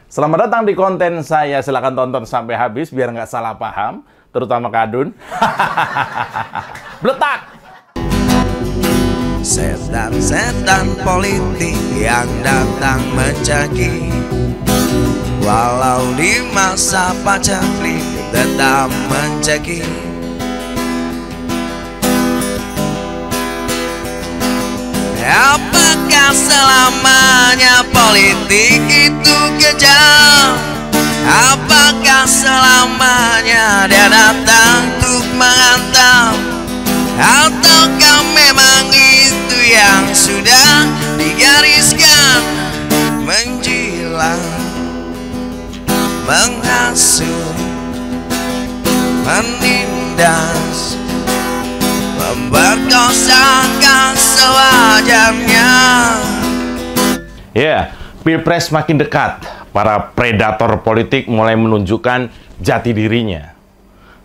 Selamat datang di konten saya. Silahkan tonton sampai habis biar nggak salah paham, terutama Kadun. Bletak! Setan-setan politik yang datang mencaci, walau di masa paceklik tetap mencaci. Apakah selamanya politik itu kejam? Apakah selamanya dia datang untuk menghantam? Ataukah memang itu yang sudah digariskan? Menjilat, menghasut, menindas, memperkosakan sewajarnya. Ya, Pilpres makin dekat. Para predator politik mulai menunjukkan jati dirinya.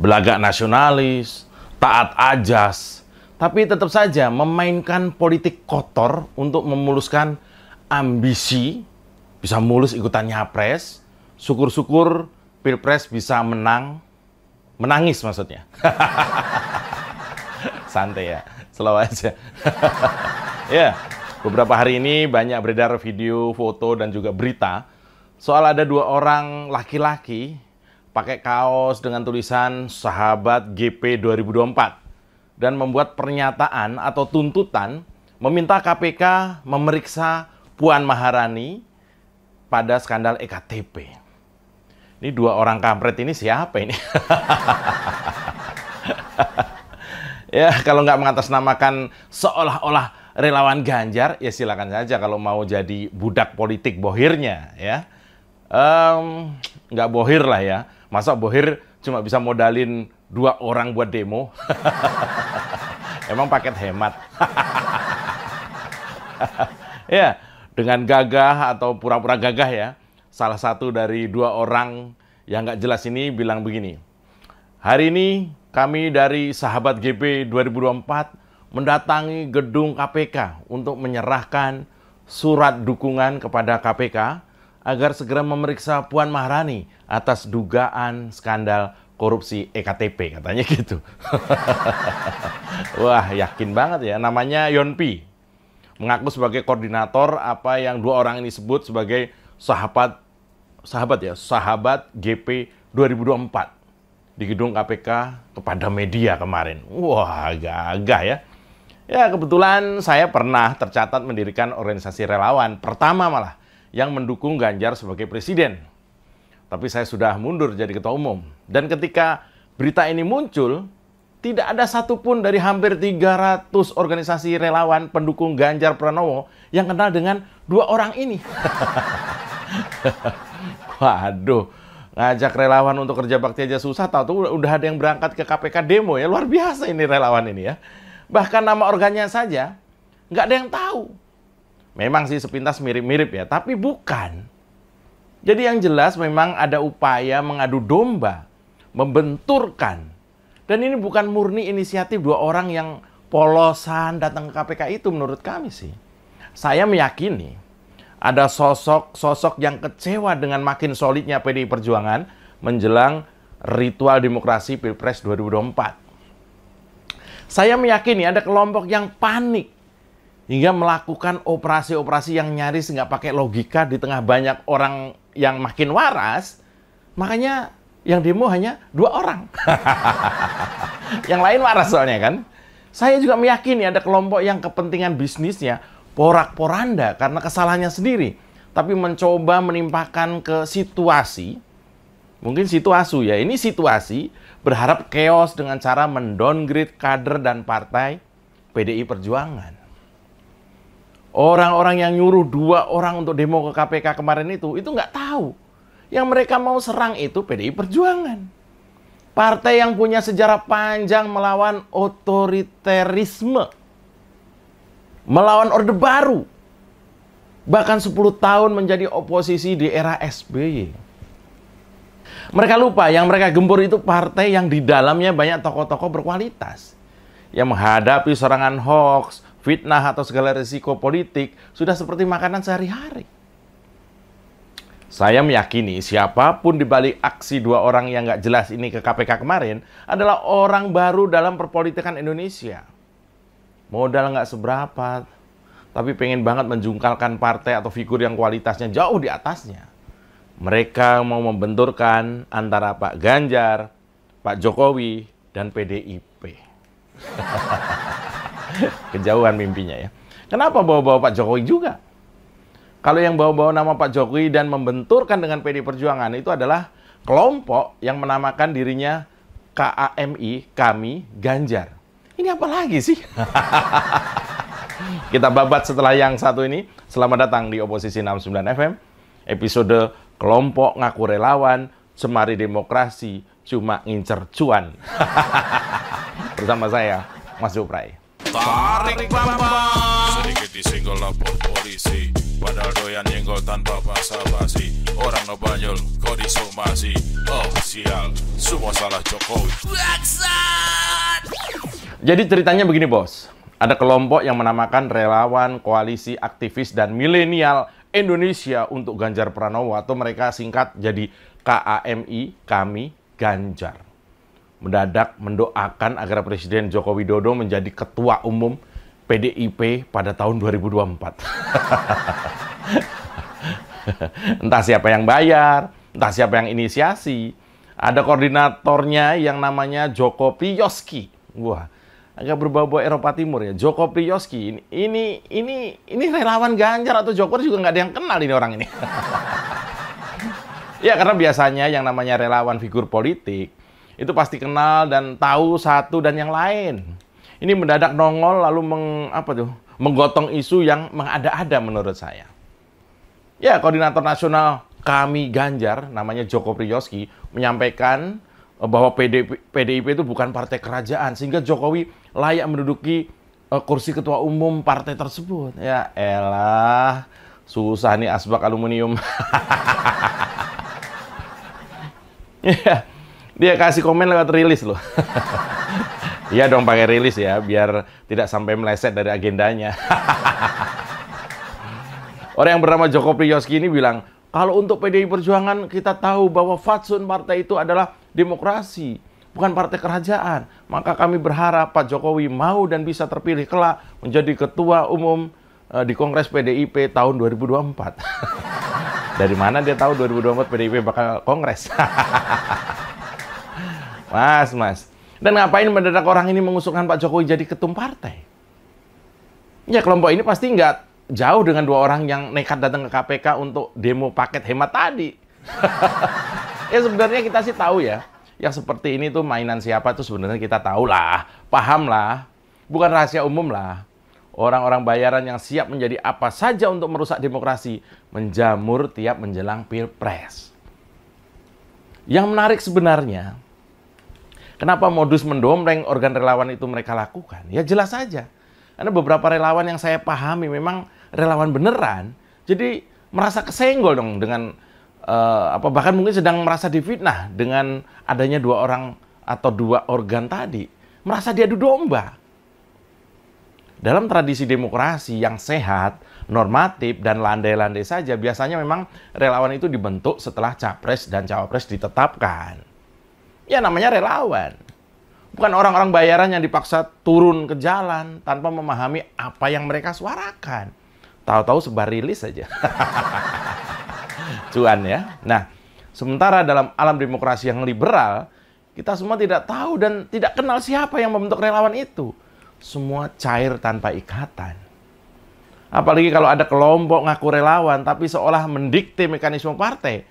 Belagak nasionalis, taat ajas, tapi tetap saja memainkan politik kotor untuk memuluskan ambisi, bisa mulus ikutan nyapres, syukur-syukur Pilpres bisa menangis maksudnya. Santai ya, slow aja. Ya, beberapa hari ini banyak beredar video, foto, dan juga berita soal ada dua orang laki-laki pakai kaos dengan tulisan Sahabat GP 2024 dan membuat pernyataan atau tuntutan meminta KPK memeriksa Puan Maharani pada skandal EKTP. Ini dua orang kampret ini siapa ini? Ya, kalau nggak mengatasnamakan seolah-olah relawan Ganjar, ya silakan saja kalau mau jadi budak politik bohirnya, ya. Nggak bohir lah ya. Masa bohir cuma bisa modalin 2 orang buat demo? Emang paket hemat. Ya, dengan gagah atau pura-pura gagah ya, salah satu dari 2 orang yang nggak jelas ini bilang begini. Hari ini kami dari Sahabat GP 2024 mendatangi gedung KPK untuk menyerahkan surat dukungan kepada KPK agar segera memeriksa Puan Maharani atas dugaan skandal korupsi EKTP, katanya gitu. Wah, yakin banget ya. Namanya Yonpi. Mengaku sebagai koordinator apa yang 2 orang ini sebut sebagai sahabat GP 2024 di gedung KPK kepada media kemarin. Wah, gagah ya. Ya, kebetulan saya pernah tercatat mendirikan organisasi relawan pertama malah yang mendukung Ganjar sebagai presiden. Tapi saya sudah mundur jadi ketua umum. Dan ketika berita ini muncul, tidak ada satupun dari hampir 300 organisasi relawan pendukung Ganjar Pranowo yang kenal dengan 2 orang ini. Waduh, ngajak relawan untuk kerja bakti aja susah, tahu udah ada yang berangkat ke KPK demo ya. Luar biasa ini relawan ini ya. Bahkan nama organnya saja nggak ada yang tahu. Memang sih sepintas mirip-mirip ya, tapi bukan. Jadi yang jelas memang ada upaya mengadu domba, membenturkan. Dan ini bukan murni inisiatif 2 orang yang polosan datang ke KPK itu menurut kami sih. Saya meyakini ada sosok yang kecewa dengan makin solidnya PDI Perjuangan menjelang ritual demokrasi Pilpres 2024. Saya meyakini ada kelompok yang panik hingga melakukan operasi-operasi yang nyaris nggak pakai logika di tengah banyak orang yang makin waras. Makanya yang demo hanya 2 orang. Yang lain waras soalnya kan. Saya juga meyakini ada kelompok yang kepentingan bisnisnya porak-poranda karena kesalahannya sendiri. Tapi mencoba menimpakan ke situasi, mungkin situasi ya, ini situasi, berharap chaos dengan cara mendowngrade kader dan partai PDI Perjuangan. Orang-orang yang nyuruh 2 orang untuk demo ke KPK kemarin itu nggak tahu. Yang mereka mau serang itu PDI Perjuangan. Partai yang punya sejarah panjang melawan otoriterisme. Melawan Orde Baru. Bahkan 10 tahun menjadi oposisi di era SBY. Mereka lupa yang mereka gempur itu partai yang di dalamnya banyak tokoh-tokoh berkualitas. Yang menghadapi serangan hoax, fitnah atau segala risiko politik sudah seperti makanan sehari-hari. Saya meyakini siapapun di balik aksi dua orang yang nggak jelas ini ke KPK kemarin adalah orang baru dalam perpolitikan Indonesia. Modal nggak seberapa, tapi pengen banget menjungkalkan partai atau figur yang kualitasnya jauh di atasnya. Mereka mau membenturkan antara Pak Ganjar, Pak Jokowi, dan PDIP. Kejauhan mimpinya ya. Kenapa bawa-bawa Pak Jokowi juga? Kalau yang bawa-bawa nama Pak Jokowi dan membenturkan dengan PD Perjuangan itu adalah kelompok yang menamakan dirinya KAMI, Kami Ganjar. Ini apa lagi sih? Kita babat setelah yang satu ini. Selamat datang di Oposisi 69 FM. Episode Kelompok Ngaku Relawan, Semari Demokrasi, Cuma Ngincer Cuan. Bersama saya, Mas Supray. Tarik bambang, sedikit disenggol lapor polisi, padahal doyan nyenggol tanpa basa-basi. Orang ngebanyol, kau disomasi. Oh sial, semua salah Jokowi. Jadi ceritanya begini bos, ada kelompok yang menamakan relawan koalisi aktivis dan milenial Indonesia untuk Ganjar Pranowo, atau mereka singkat jadi KAMI, Kami Ganjar. Mendadak mendoakan agar Presiden Joko Widodo menjadi Ketua Umum PDIP pada tahun 2024. Entah siapa yang bayar, entah siapa yang inisiasi. Ada koordinatornya yang namanya Joko Priyoski. Wah, agak berbau-bau Eropa Timur ya. Joko Priyoski ini relawan Ganjar atau Jokowi juga nggak ada yang kenal ini orang ini. Ya karena biasanya yang namanya relawan figur politik itu pasti kenal dan tahu satu dan yang lain. Ini mendadak nongol lalu menggotong isu yang mengada-ada menurut saya. Ya, koordinator nasional Kami Ganjar, namanya Joko Priyoski, menyampaikan bahwa PDIP itu bukan partai kerajaan, sehingga Jokowi layak menduduki kursi ketua umum partai tersebut. Ya elah, susah nih asbak aluminium. Ya. Dia kasih komen lewat rilis loh. Iya dong pakai rilis ya, biar tidak sampai meleset dari agendanya. Orang yang bernama Joko Priyoski ini bilang, kalau untuk PDI Perjuangan kita tahu bahwa fatsun partai itu adalah demokrasi, bukan partai kerajaan. Maka kami berharap Pak Jokowi mau dan bisa terpilih kelak menjadi ketua umum di Kongres PDIP tahun 2024. Dari mana dia tahu 2024 PDIP bakal kongres? Mas. Dan ngapain mendadak orang ini mengusulkan Pak Jokowi jadi ketum partai? Ya, kelompok ini pasti nggak jauh dengan dua orang yang nekat datang ke KPK untuk demo paket hemat tadi. Ya sebenarnya kita sih tahu ya, yang seperti ini tuh mainan siapa tuh sebenarnya kita tahu lah, paham lah. Bukan rahasia umum lah. Orang-orang bayaran yang siap menjadi apa saja untuk merusak demokrasi, menjamur tiap menjelang Pilpres. Yang menarik sebenarnya, kenapa modus mendompleng organ relawan itu mereka lakukan? Ya jelas saja. Karena beberapa relawan yang saya pahami memang relawan beneran. Jadi merasa kesenggol dong dengan bahkan mungkin sedang merasa difitnah dengan adanya dua orang atau dua organ tadi. Merasa diadu domba. Dalam tradisi demokrasi yang sehat, normatif, dan landai-landai saja, biasanya memang relawan itu dibentuk setelah capres dan cawapres ditetapkan. Ya namanya relawan. Bukan orang-orang bayaran yang dipaksa turun ke jalan tanpa memahami apa yang mereka suarakan. Tahu-tahu sebar rilis saja. Cuan ya. Nah, sementara dalam alam demokrasi yang liberal, kita semua tidak tahu dan tidak kenal siapa yang membentuk relawan itu. Semua cair tanpa ikatan. Apalagi kalau ada kelompok ngaku relawan tapi seolah mendikte mekanisme partai.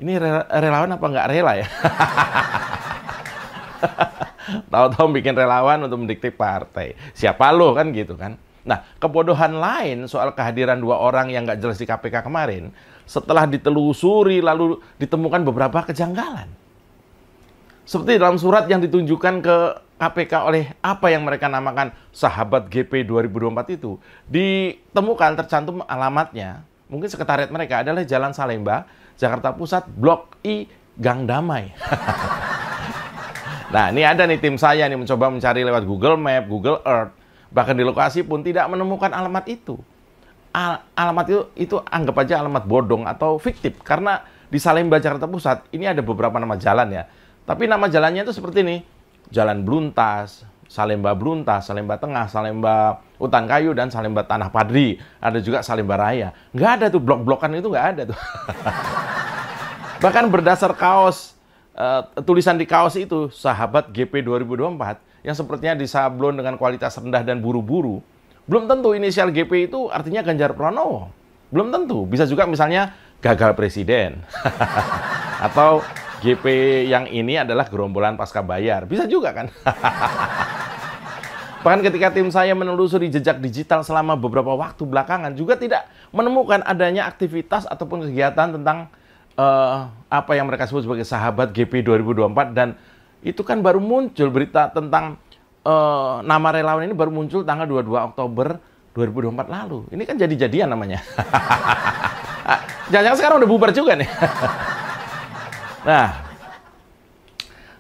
Ini relawan apa nggak rela ya? Tahu-tahu bikin relawan untuk mendikte partai. Siapa lo kan gitu kan? Nah, kebodohan lain soal kehadiran dua orang yang nggak jelas di KPK kemarin, setelah ditelusuri lalu ditemukan beberapa kejanggalan. Seperti dalam surat yang ditunjukkan ke KPK oleh apa yang mereka namakan sahabat GP 2024 itu, ditemukan tercantum alamatnya, mungkin sekretariat mereka adalah Jalan Salemba, Jakarta Pusat, Blok I, Gang Damai. Nah, ini ada nih tim saya nih mencoba mencari lewat Google Map, Google Earth, bahkan di lokasi pun tidak menemukan alamat itu. alamat itu anggap aja alamat bodong atau fiktif. Karena di Salemba, Jakarta Pusat, ini ada beberapa nama jalan ya. Tapi nama jalannya itu seperti ini. Jalan Bluntas, Salemba Tengah, Salemba Utan Kayu, dan Salemba Tanah Padri. Ada juga Salemba Raya. Nggak ada tuh, blok-blokan itu nggak ada tuh. Bahkan berdasar kaos, tulisan di kaos itu, Sahabat GP 2024, yang sepertinya disablon dengan kualitas rendah dan buru-buru. Belum tentu inisial GP itu artinya Ganjar Pranowo. Belum tentu. Bisa juga misalnya gagal presiden. Atau GP yang ini adalah gerombolan pasca bayar. Bisa juga kan? Bahkan ketika tim saya menelusuri jejak digital selama beberapa waktu belakangan, juga tidak menemukan adanya aktivitas ataupun kegiatan tentang apa yang mereka sebut sebagai Sahabat GP 2024. Dan itu kan baru muncul berita tentang nama relawan ini baru muncul tanggal 22 Oktober 2024 lalu. Ini kan jadi-jadian namanya. Jangan-jangan sekarang udah bubar juga nih. Nah,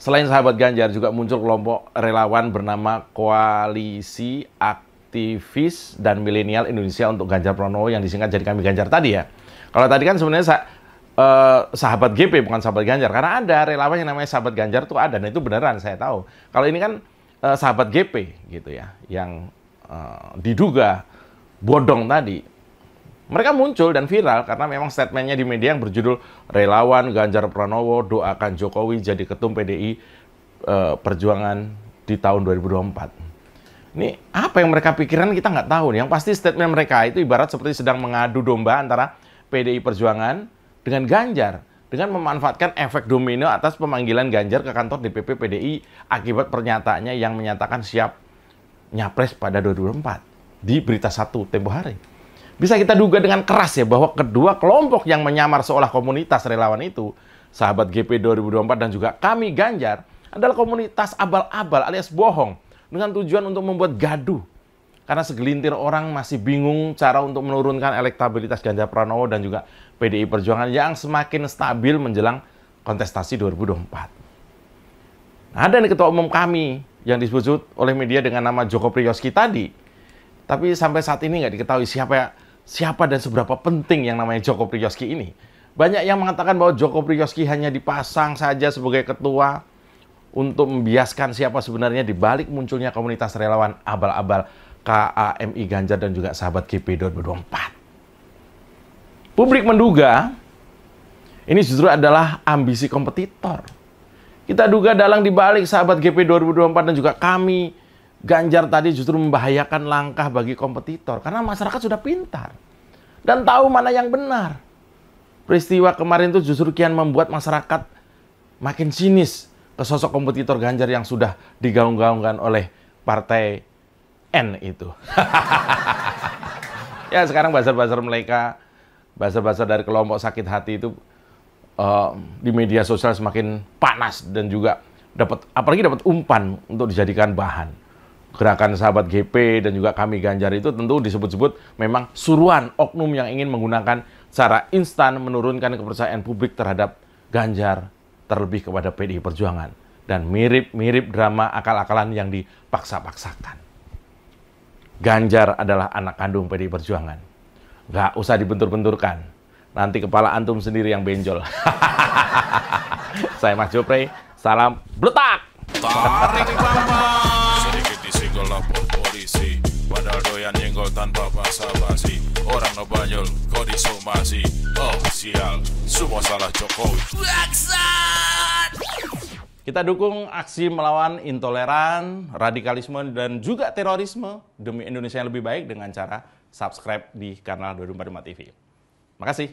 selain Sahabat Ganjar juga muncul kelompok relawan bernama Koalisi Aktivis dan Milenial Indonesia untuk Ganjar Pranowo yang disingkat jadi Kami Ganjar tadi ya. Kalau tadi kan sebenarnya Sahabat GP bukan Sahabat Ganjar, karena ada relawan yang namanya Sahabat Ganjar tuh ada, dan itu beneran saya tahu. Kalau ini kan Sahabat GP gitu ya, yang diduga bodong tadi. Mereka muncul dan viral karena memang statementnya di media yang berjudul Relawan Ganjar Pranowo doakan Jokowi jadi ketum PDI Perjuangan di tahun 2024. Ini apa yang mereka pikiran kita nggak tahu. Yang pasti statement mereka itu ibarat seperti sedang mengadu domba antara PDI Perjuangan dengan Ganjar, dengan memanfaatkan efek domino atas pemanggilan Ganjar ke kantor DPP PDI akibat pernyataannya yang menyatakan siap nyapres pada 2024 di Berita Satu tempo hari. Bisa kita duga dengan keras ya bahwa kedua kelompok yang menyamar seolah komunitas relawan itu, Sahabat GP 2024 dan juga Kami Ganjar, adalah komunitas abal-abal alias bohong dengan tujuan untuk membuat gaduh. Karena segelintir orang masih bingung cara untuk menurunkan elektabilitas Ganjar Pranowo dan juga PDI Perjuangan yang semakin stabil menjelang kontestasi 2024. Ada nih ketua umum kami yang disebut oleh media dengan nama Joko Priyoski tadi. Tapi sampai saat ini nggak diketahui siapa dan seberapa penting yang namanya Joko Priyoski ini. Banyak yang mengatakan bahwa Joko Priyoski hanya dipasang saja sebagai ketua untuk membiaskan siapa sebenarnya di balik munculnya komunitas relawan abal-abal KAMI Ganjar dan juga Sahabat GP 2024. Publik menduga ini justru adalah ambisi kompetitor. Kita duga dalang dibalik Sahabat GP 2024 dan juga Kami Ganjar tadi justru membahayakan langkah bagi kompetitor karena masyarakat sudah pintar dan tahu mana yang benar. Peristiwa kemarin itu justru kian membuat masyarakat makin sinis ke sosok kompetitor Ganjar yang sudah digaung-gaungkan oleh partai N itu. Ya sekarang bazar-bazar mereka, bazar-bazar dari kelompok sakit hati itu di media sosial semakin panas dan juga apalagi dapat umpan untuk dijadikan bahan. Gerakan Sahabat GP dan juga Kami Ganjar itu tentu disebut-sebut memang suruhan oknum yang ingin menggunakan cara instan menurunkan kepercayaan publik terhadap Ganjar, terlebih kepada PDI Perjuangan. Dan mirip-mirip drama akal-akalan yang dipaksa-paksakan. Ganjar adalah anak kandung PDI Perjuangan. Nggak usah dibentur-benturkan. Nanti kepala antum sendiri yang benjol. Saya Mas Jopre, salam bletak! Tarik Bambang. Sedikit disinggol lapor polisi, padahal doyan nyenggol tanpa basa-basi. Orang ngebanyol, kok disomasi. Oh sial, semua salah Jokowi. Kita dukung aksi melawan intoleran, radikalisme, dan juga terorisme demi Indonesia yang lebih baik dengan cara subscribe di kanal 245 TV. Makasih.